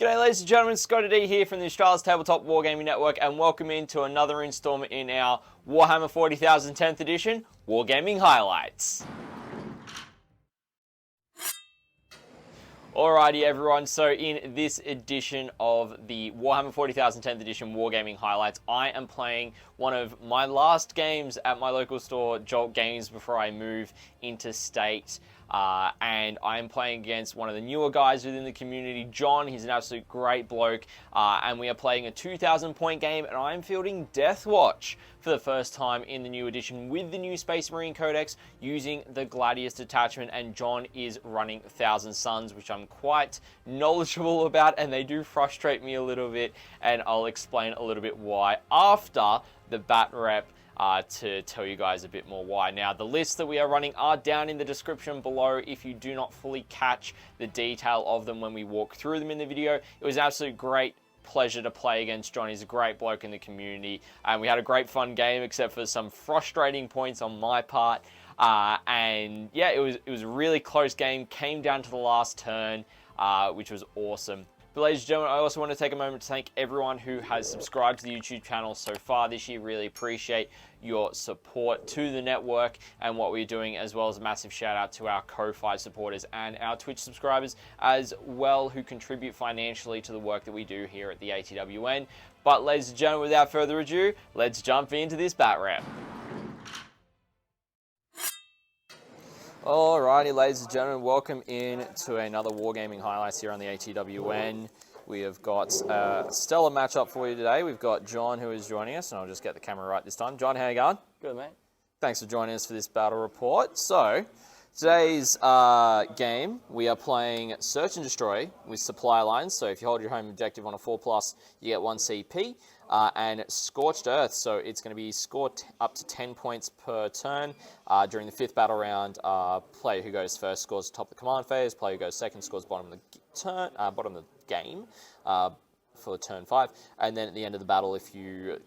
G'day ladies and gentlemen, ScottyD here from the Australia's Tabletop Wargaming Network, and welcome into another installment in our Warhammer 40,000 10th edition Wargaming Highlights. Alrighty everyone, so in this edition of the Warhammer 40,000 10th edition Wargaming Highlights, I am playing one of my last games at my local store, Jolt Games, before I move interstate. And I am playing against one of the newer guys within the community, Jon. He's an absolute great bloke, and we are playing a 2,000 point game, and I'm fielding Deathwatch for the first time in the new edition with the new Space Marine Codex using the Gladius detachment, and Jon is running 1,000 Suns, which I'm quite knowledgeable about, and they do frustrate me a little bit, and I'll explain a little bit why after the bat rep. To tell you guys a bit more why. Now, the lists that we are running are down in the description below if you do not fully catch the detail of them when we walk through them in the video. It was an absolute great pleasure to play against Jon. He's a great bloke in the community, and we had a great fun game except for some frustrating points on my part. And yeah, it was a really close game, came down to the last turn, which was awesome. But ladies and gentlemen, I also want to take a moment to thank everyone who has subscribed to the YouTube channel so far this year. Really appreciate your support to the network and what we're doing, as well as a massive shout out to our Ko-Fi supporters and our Twitch subscribers as well, who contribute financially to the work that we do here at the ATWN. But ladies and gentlemen, without further ado, let's jump into this bat rep. Alrighty, ladies and gentlemen, welcome in to another Wargaming Highlights here on the ATWN. We have got a stellar matchup for you today. We've got Jon, who is joining us, and I'll just get the camera right this time. Jon, how you going? Good, mate. Thanks for joining us for this battle report. So, today's game, we are playing Search and Destroy with supply lines. So if you hold your home objective on a 4+, you get 1 CP. And Scorched Earth, so it's going to be scored up to 10 points per turn. During the 5th battle round, player who goes first scores top of the command phase, player who goes second scores bottom of the turn, bottom of the game for turn 5. And then at the end of the battle, if you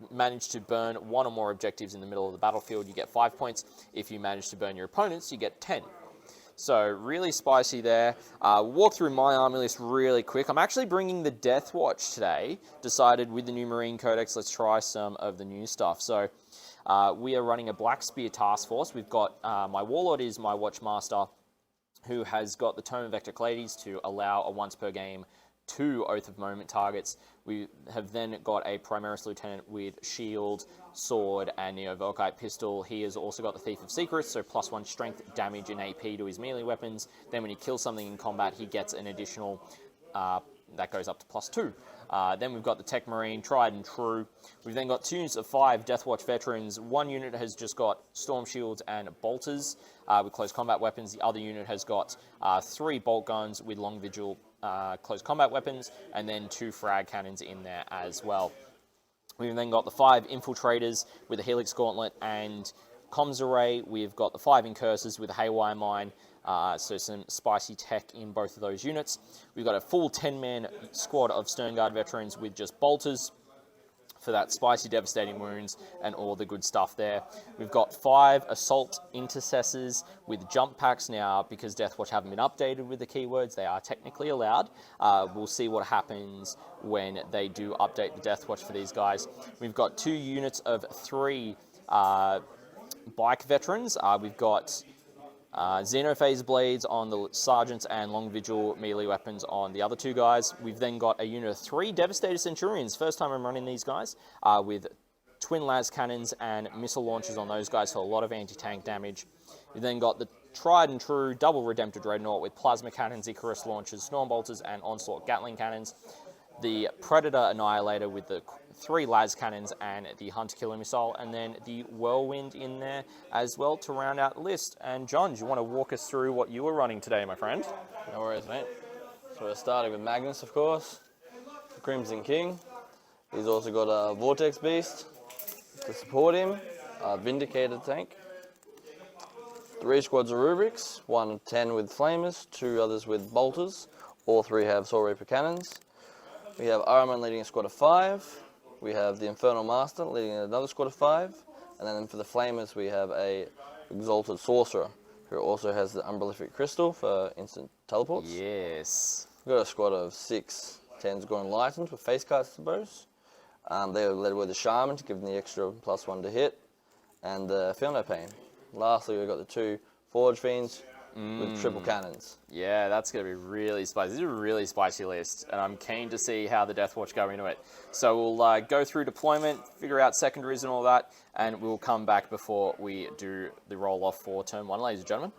manage to burn 1 or more objectives in the middle of the battlefield, you get 5 points. If you manage to burn your opponents, you get 10. So really spicy there. Walk through my army list really quick. I'm actually bringing the Deathwatch today. Decided with the new Marine Codex, let's try some of the new stuff. So we are running a Black Spear task force. We've got my Warlord is my Watchmaster, who has got the Tome of Ectoclades to allow a once per game 2 Oath of Moment targets. We have then got a Primaris Lieutenant with Shield, Sword, and Neo-Volkite Pistol. He has also got the Thief of Secrets, so +1 strength, damage, and AP to his melee weapons. Then when he kills something in combat, he gets an additional, that goes up to +2. Then we've got the Tech Marine, Tried and True. We've then got 2 units of 5 Deathwatch veterans. 1 unit has just got Storm Shields and Bolters with close combat weapons. The other unit has got 3 Bolt Guns with Long Vigil close combat weapons, and then 2 frag cannons in there as well. We've then got the 5 Infiltrators with a Helix Gauntlet and Comms Array. We've got the 5 Incursors with a Haywire Mine, so some spicy tech in both of those units. We've got a full 10-man squad of Sternguard veterans with just Bolters for that spicy devastating wounds and all the good stuff there. We've got 5 Assault Intercessors with jump packs now. Because Deathwatch haven't been updated with the keywords, they are technically allowed. We'll see what happens when they do update the Deathwatch for these guys. We've got 2 units of 3 bike veterans. We've got Xenophase Blades on the Sergeants and Long Vigil melee weapons on the other 2 guys. We've then got a unit of 3 Devastator Centurions. First time I'm running these guys, with twin las cannons and missile launchers on those guys, so a lot of anti-tank damage. We've then got the Tried and True Double Redemptor Dreadnought with plasma cannons, Icarus launchers, Storm Bolters, and Onslaught Gatling cannons. The Predator Annihilator with the 3 las cannons and the Hunter Killer Missile, and then the Whirlwind in there as well to round out the list. And Jon, do you want to walk us through what you were running today, my friend? No worries, mate. So we're starting with Magnus, of course, the Crimson King. He's also got a Vortex Beast to support him, a Vindicator tank, 3 squads of Rubrics, 1 of 10 with Flamers, 2 others with Bolters. All 3 have Soul Reaper cannons. We have Araman leading a squad of 5. We have the Infernal Master leading another squad of 5. And then for the Flamers, we have a Exalted Sorcerer, who also has the Umbralific Crystal for instant teleports. Yes. We've got a squad of 6 10s going lightened with face cards, I suppose. They were led with the Shaman to give them the extra +1 to hit, and the Feel No Pain. Lastly, we've got the 2 Forge Fiends with triple cannons. Yeah, that's going to be really spicy. This is a really spicy list, and I'm keen to see how the Deathwatch go into it. So we'll go through deployment, figure out secondaries and all that, and we'll come back before we do the roll-off for turn 1, ladies and gentlemen.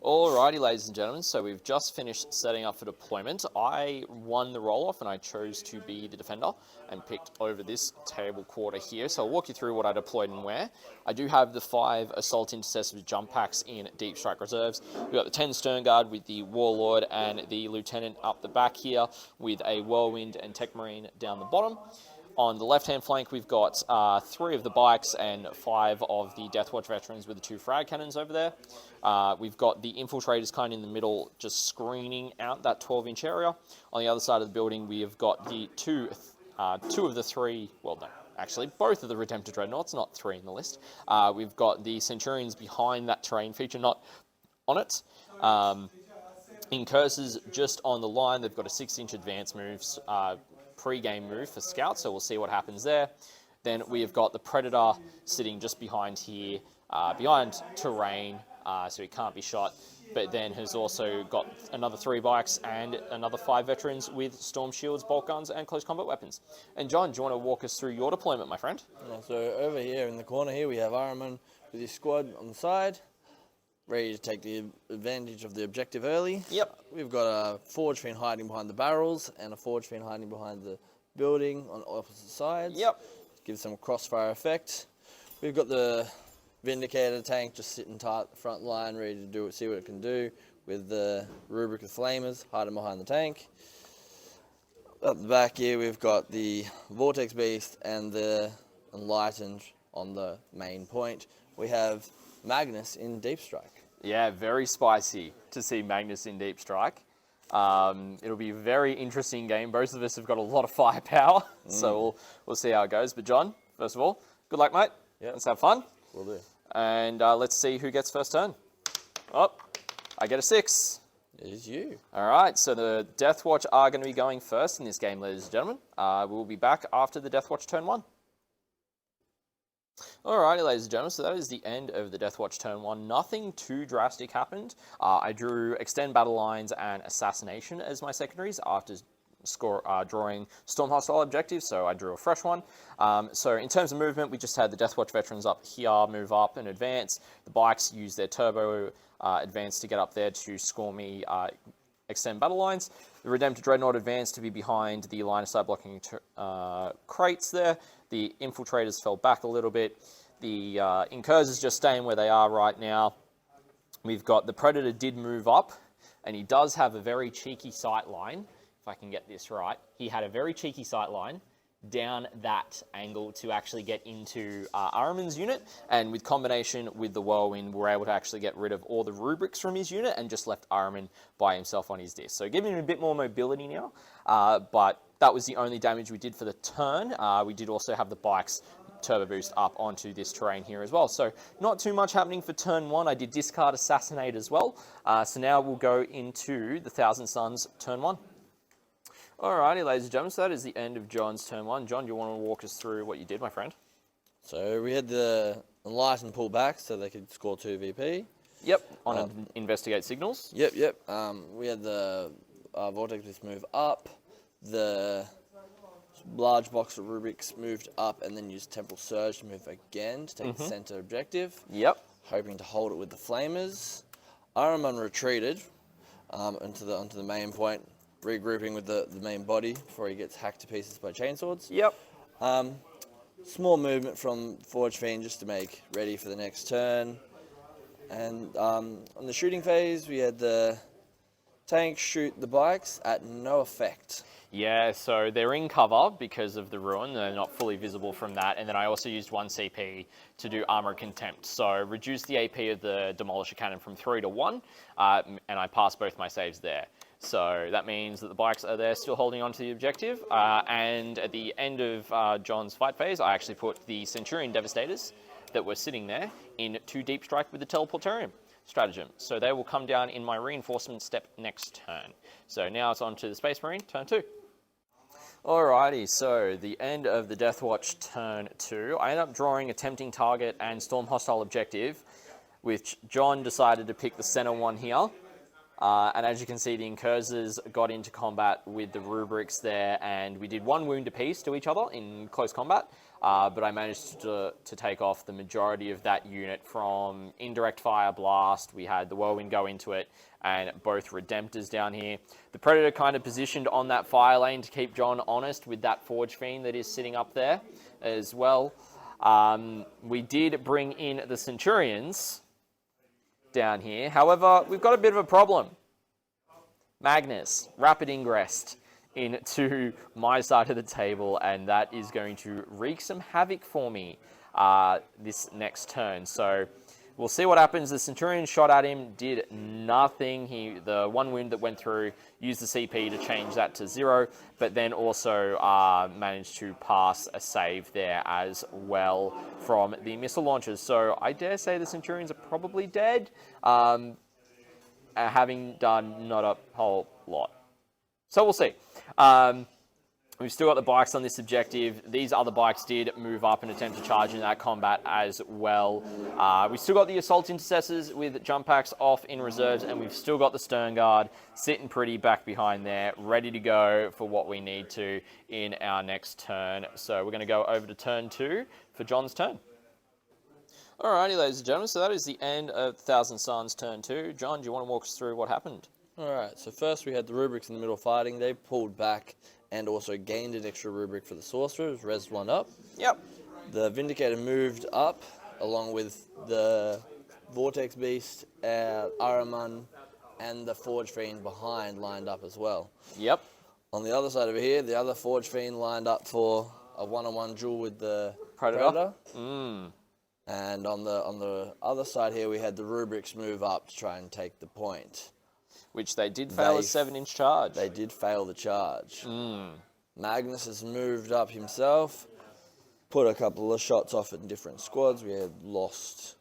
Alrighty, ladies and gentlemen, so we've just finished setting up for deployment. I won the roll-off and I chose to be the defender and picked over this table quarter here. So I'll walk you through what I deployed and where. I do have the 5 Assault Intercessors jump packs in Deep Strike Reserves. We've got the 10 Stern Guard with the Warlord and the Lieutenant up the back here with a Whirlwind and Tech Marine down the bottom. On the left-hand flank, we've got 3 of the bikes and 5 of the Deathwatch veterans with the 2 frag cannons over there. We've got the infiltrators kind of in the middle, just screening out that 12-inch area. On the other side of the building, we have got the two of the 3, well, no, actually, both of the Redemptor Dreadnoughts, not 3 in the list. We've got the Centurions behind that terrain feature, not on it. In Curses, just on the line, they've got a 6-inch advance moves, pre-game move for Scouts, so we'll see what happens there. Then we have got the Predator sitting just behind here, behind terrain, so he can't be shot, but then has also got another 3 bikes and another 5 veterans with storm shields, bolt guns, and close combat weapons. And John, do you want to walk us through your deployment, my friend? Yeah, so over here in the corner here, we have Ahriman with his squad on the side, ready to take the advantage of the objective early. Yep. We've got a Forge Fiend hiding behind the barrels and a Forge Fiend hiding behind the building on opposite sides. Yep. Give some crossfire effect. We've got the Vindicator tank just sitting tight at the front line, ready to do it, see what it can do, with the Rubric of Flamers hiding behind the tank. At the back here, we've got the Vortex Beast and the Enlightened on the main point. We have Magnus in Deep Strike. Yeah, very spicy to see Magnus in Deep Strike. It'll be a very interesting game. Both of us have got a lot of firepower, so we'll see how it goes. But John, first of all, good luck, mate. Yep. Let's have fun. Will do. And let's see who gets first turn. Oh, I get a 6. It is you. All right, so the Deathwatch are going to be going first in this game, ladies and gentlemen. We'll be back after the Deathwatch turn 1. Alrighty, ladies and gentlemen, so that is the end of the Deathwatch turn 1. Nothing too drastic happened. I drew Extend Battle Lines and Assassination as my secondaries after drawing Storm Hostile objectives, so I drew a fresh one. So in terms of movement, we just had the Deathwatch veterans up here, move up and advance. The bikes use their turbo advance to get up there to score me Extend Battle Lines. The Redemptor Dreadnought advanced to be behind the line of sight blocking crates there. The Infiltrators fell back a little bit. The Incursors just staying where they are right now. We've got the Predator did move up, and he does have a very cheeky sight line, if I can get this right. He had a very cheeky sight line down that angle to actually get into Ahriman's unit, and with combination with the Whirlwind, we're able to actually get rid of all the rubrics from his unit and just left Ahriman by himself on his disc. So giving him a bit more mobility now, but that was the only damage we did for the turn. We did also have the bikes turbo boost up onto this terrain here as well. So not too much happening for turn 1. I did discard Assassinate as well. So now we'll go into the Thousand Suns turn 1. Alrighty, ladies and gentlemen, so that is the end of John's turn 1. John, do you want to walk us through what you did, my friend? So we had the Enlightened pull back so they could score 2 VP. Yep, on Investigate Signals. Yep. We had the Vortex Beast move up. The large box of Rubrics moved up and then used Temporal Surge to move again to take the center objective. Yep. Hoping to hold it with the Flamers. Ahriman retreated onto the main point, regrouping with the main body before he gets hacked to pieces by chainswords. Yep. Small movement from Forge Fiend just to make ready for the next turn. And on the shooting phase, we had the tank shoot the bikes at no effect. Yeah, so they're in cover because of the ruin. They're not fully visible from that. And then I also used 1 CP to do Armor Contempt. So reduce the AP of the Demolisher Cannon from 3 to 1, and I passed both my saves there. So that means that the bikes are there still holding on to the objective. And at the end of John's fight phase, I actually put the Centurion Devastators that were sitting there into Deep Strike with the Teleportarium. stratagem. So they will come down in my reinforcement step next turn. So now it's on to the Space Marine, turn 2. Alrighty, so the end of the Deathwatch turn 2. I end up drawing a tempting target and storm hostile objective, which John decided to pick the center one here. And as you can see, the Incursors got into combat with the rubrics there, and we did 1 wound apiece to each other in close combat. But I managed to take off the majority of that unit from indirect fire blast. We had the Whirlwind go into it, and both Redemptors down here. The Predator kind of positioned on that fire lane to keep John honest with that Forge Fiend that is sitting up there as well. We did bring in the Centurions down here. However, we've got a bit of a problem. Magnus, rapid ingress into my side of the table, and that is going to wreak some havoc for me this next turn. So we'll see what happens. The Centurion shot at him, did nothing. The 1 wound that went through, used the CP to change that to 0, but then also managed to pass a save there as well from the missile launchers. So I dare say the Centurions are probably dead, having done not a whole lot. So we'll see. We've still got the bikes on this objective. These other bikes did move up and attempt to charge in that combat as well. We've still got the Assault Intercessors with jump packs off in reserves, and we've still got the Stern Guard sitting pretty back behind there, ready to go for what we need to in our next turn. So we're going to go over to turn 2 for John's turn. Alrighty, ladies and gentlemen, so that is the end of Thousand Suns turn 2. John, do you want to walk us through what happened? Alright, so first we had the rubrics in the middle fighting. They pulled back and also gained an extra rubric for the Sorcerers, res 1 up. Yep. The Vindicator moved up, along with the Vortex Beast, Araman, and the Forge Fiend behind lined up as well. Yep. On the other side over here, the other Forge Fiend lined up for a 1-on-1 duel with the Predator. And on the other side here, we had the rubrics move up to try and take the point. Which they did fail a 7-inch charge. They did fail the charge. Magnus has moved up himself, put a couple of shots off in different squads. We had lost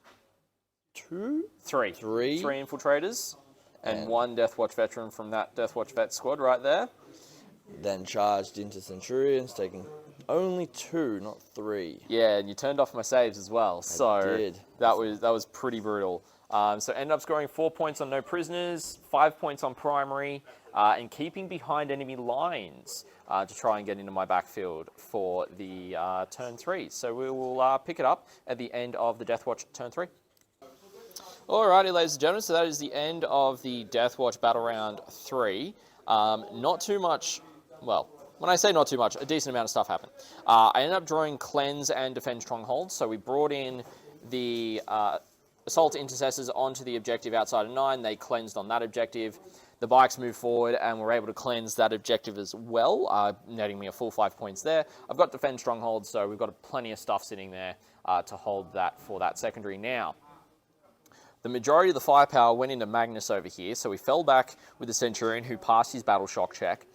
three infiltrators and 1 Deathwatch veteran from that Deathwatch vet squad right there. Then charged into Centurions, taking only 2, not 3. Yeah, and you turned off my saves as well. I did. That was pretty brutal. So ended up scoring 4 points on no prisoners, 5 points on primary, and keeping behind enemy lines to try and get into my backfield for the turn 3. So we will pick it up at the end of the Deathwatch turn 3. Alrighty, ladies and gentlemen, so that is the end of the Deathwatch Battle Round 3. Not too much, well, when I say not too much, a decent amount of stuff happened. I ended up drawing Cleanse and Defend Strongholds, so we brought in the Assault Intercessors onto the objective outside of 9. They cleansed on that objective. The bikes moved forward and were able to cleanse that objective as well, netting me a full 5 points there. I've got Defend Strongholds, so we've got plenty of stuff sitting there to hold that for that secondary. Now, the majority of the firepower went into Magnus over here, so we fell back with the Centurion, who passed his battle shock check.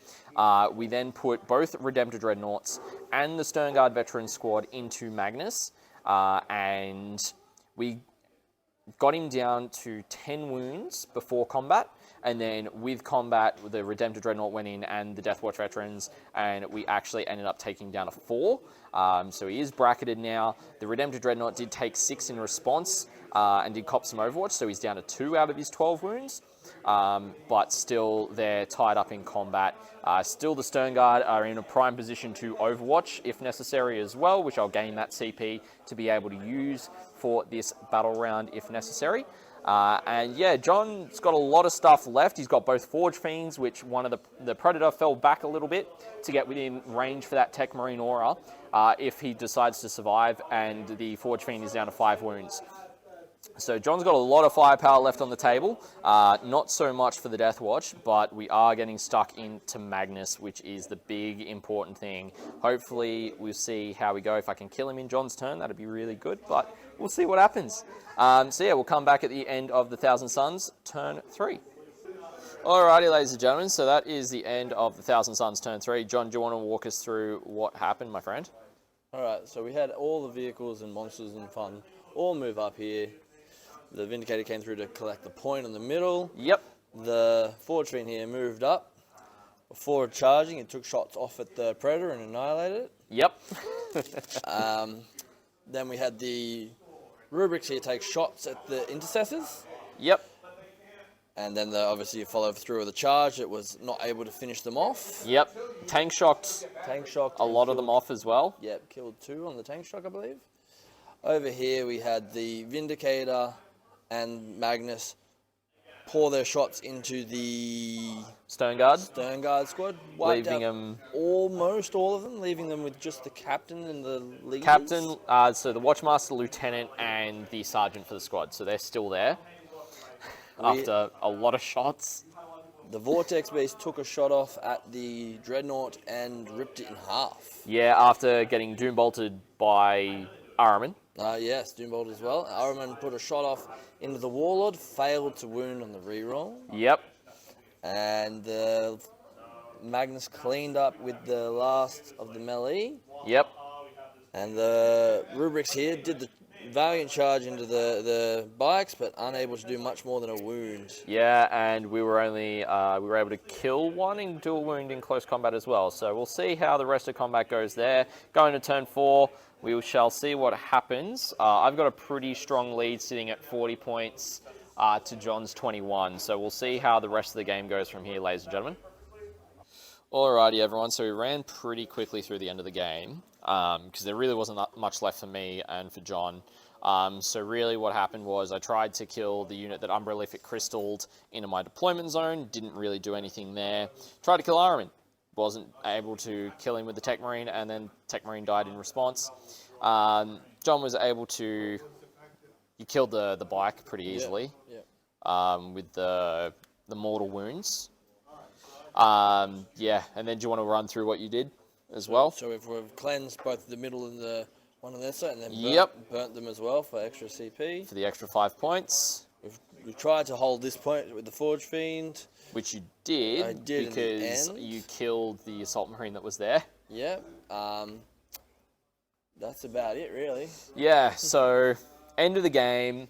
We then put both Redemptor Dreadnoughts and the Stern Guard veteran squad into Magnus, and we got him down to 10 wounds before combat, and then with combat, the Redemptor Dreadnought went in and the Deathwatch veterans, and we actually ended up taking down a 4. So he is bracketed now. The Redemptor Dreadnought did take 6 in response and did cop some Overwatch, so he's down to 2 out of his 12 wounds, but still they're tied up in combat. Still the Stern Guard are in a prime position to Overwatch if necessary as well, which I'll gain that CP to be able to use for this battle round if necessary. And yeah, John's got a lot of stuff left. He's got both Forge Fiends, which one of the Predator fell back a little bit to get within range for that Tech Marine aura if he decides to survive, and the Forge Fiend is down to 5 wounds. So John's got a lot of firepower left on the table, not so much for the Deathwatch, but we are getting stuck into Magnus, which is the big important thing. Hopefully we'll see how we go. If I can kill him in John's turn, that'd be really good, but we'll see what happens. So yeah, we'll come back at the end of the Thousand Suns turn 3. Alrighty, ladies and gentlemen, so that is the end of the Thousand Suns turn 3. John, do you want to walk us through what happened, my friend? Alright, so we had all the vehicles and monsters and fun all move up here. The Vindicator came through to collect the point in the middle. Yep. The Forge Fiend here moved up. Before charging, it took shots off at the Predator and annihilated it. Yep. Then we had the Rubrics here take shots at the Intercessors. Yep. And then obviously you follow through with the charge. It was not able to finish them off. Yep. Tank shocked Tank shocked. a lot of them off as well. Yep, killed 2 on the tank shock, I believe. Over here we had the Vindicator and Magnus pour their shots into the Stone Guard. squad, Leaving them almost all of them, leaving them with just the captain and the leaders. Captain, so the Watchmaster, Lieutenant, and the Sergeant for the squad. So they're still there after a lot of shots. The Vortex Beast took a shot off at the Dreadnought and ripped it in half. Yeah, after getting doom bolted by Araman. Yes, Doombolt as well. Araman put a shot off into the Warlord, failed to wound on the reroll. Yep. And the Magnus cleaned up with the last of the melee. Yep. And the Rubrics here did the valiant charge into the bikes, but unable to do much more than a wound. Yeah, and we were able to kill one and do a wound in close combat as well. So we'll see how the rest of combat goes there. Going to turn 4, we shall see what happens. I've got a pretty strong lead sitting at 40 points to Jon's 21. So we'll see how the rest of the game goes from here, ladies and gentlemen. Alrighty, everyone. So we ran pretty quickly through the end of the game because there really wasn't much left for me and for Jon. So really what happened was I tried to kill the unit that Umbralific crystalled into my deployment zone. Didn't really do anything there. Tried to kill Araman. Wasn't able to kill him with the Tech Marine, and then Tech Marine died in response. Jon was able to... He killed the bike pretty easily with the mortal wounds. Yeah, and then do you want to run through what you did as well? So we've cleansed both the middle and the one on their side, and then burnt them as well for extra CP. For the extra 5 points. We've tried to hold this point with the Forge Fiend. Which you did. I did because in the end. You killed the Assault Marine that was there. Yep. That's about it, really. Yeah, so end of the game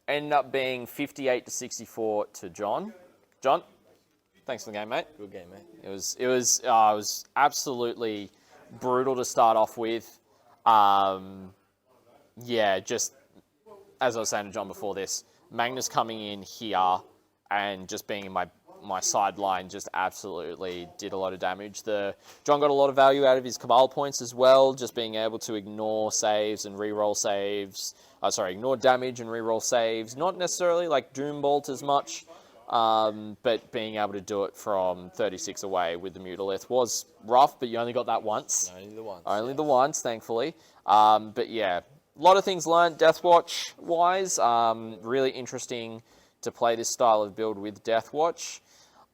ended up being 58 to 64 to Jon. Jon, thanks for the game, mate. Good game, mate. It was absolutely brutal to start off with. Yeah, just as I was saying to Jon before this, Magnus coming in here and just being in my sideline just absolutely did a lot of damage. Jon got a lot of value out of his Cabal points as well, just being able to ignore saves and reroll saves. Ignore damage and reroll saves. Not necessarily like Doombolt as much, but being able to do it from 36 away with the Mutalith was rough, but you only got that once. Only the once. Only the once, thankfully. But yeah, a lot of things learned Deathwatch-wise. Really interesting to play this style of build with Deathwatch.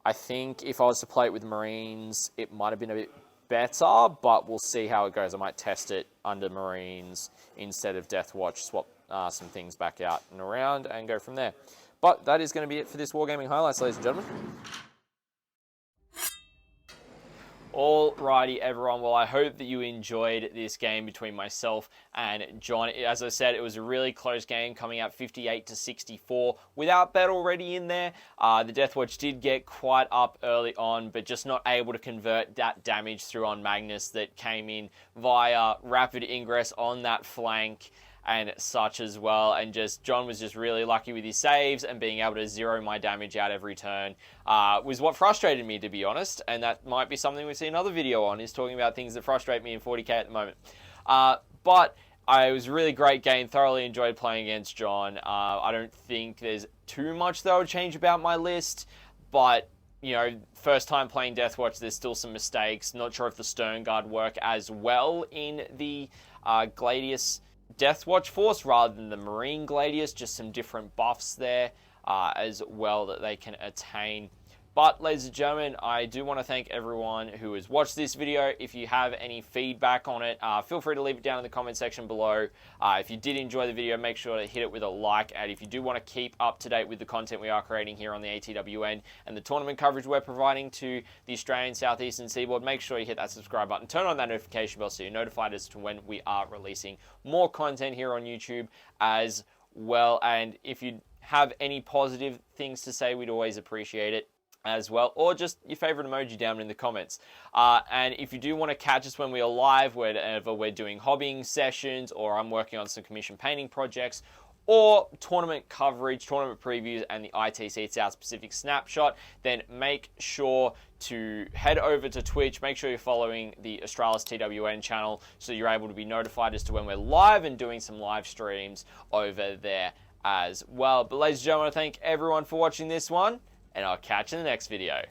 I think if I was to play it with Marines, it might have been a bit better, but we'll see how it goes. I might test it under Marines instead of Deathwatch, swap some things back out and around, and go from there. But that is going to be it for this Wargaming Highlights, ladies and gentlemen. Alrighty, everyone. Well, I hope that you enjoyed this game between myself and Jon. As I said, it was a really close game, coming out 58 to 64 without Bet already in there. The Deathwatch did get quite up early on, but just not able to convert that damage through on Magnus that came in via rapid ingress on that flank and such as well, and just Jon was just really lucky with his saves and being able to zero my damage out every turn was what frustrated me, to be honest, and that might be something we see another video on, is talking about things that frustrate me in 40k at the moment. But it was a really great game, thoroughly enjoyed playing against Jon. I don't think there's too much that I would change about my list, but you know, first time playing Deathwatch, there's still some mistakes. Not sure if the Stern Guard work as well in the Gladius Deathwatch force rather than the Marine Gladius, just some different buffs there as well that they can attain. But ladies and gentlemen, I do want to thank everyone who has watched this video. If you have any feedback on it, feel free to leave it down in the comment section below. If you did enjoy the video, make sure to hit it with a like, and if you do want to keep up to date with the content we are creating here on the ATWN and the tournament coverage we're providing to the Australian Southeastern Seaboard, make sure you hit that subscribe button, turn on that notification bell so you're notified as to when we are releasing more content here on YouTube as well. And if you have any positive things to say, we'd always appreciate it as well, or just your favorite emoji down in the comments. And if you do want to catch us when we are live, whenever we're doing hobbying sessions, or I'm working on some commission painting projects, or tournament coverage, tournament previews, and the ITC South Pacific Snapshot, then make sure to head over to Twitch. Make sure you're following the Australis TWN channel so you're able to be notified as to when we're live and doing some live streams over there as well. But ladies and gentlemen, I thank everyone for watching this one, and I'll catch you in the next video.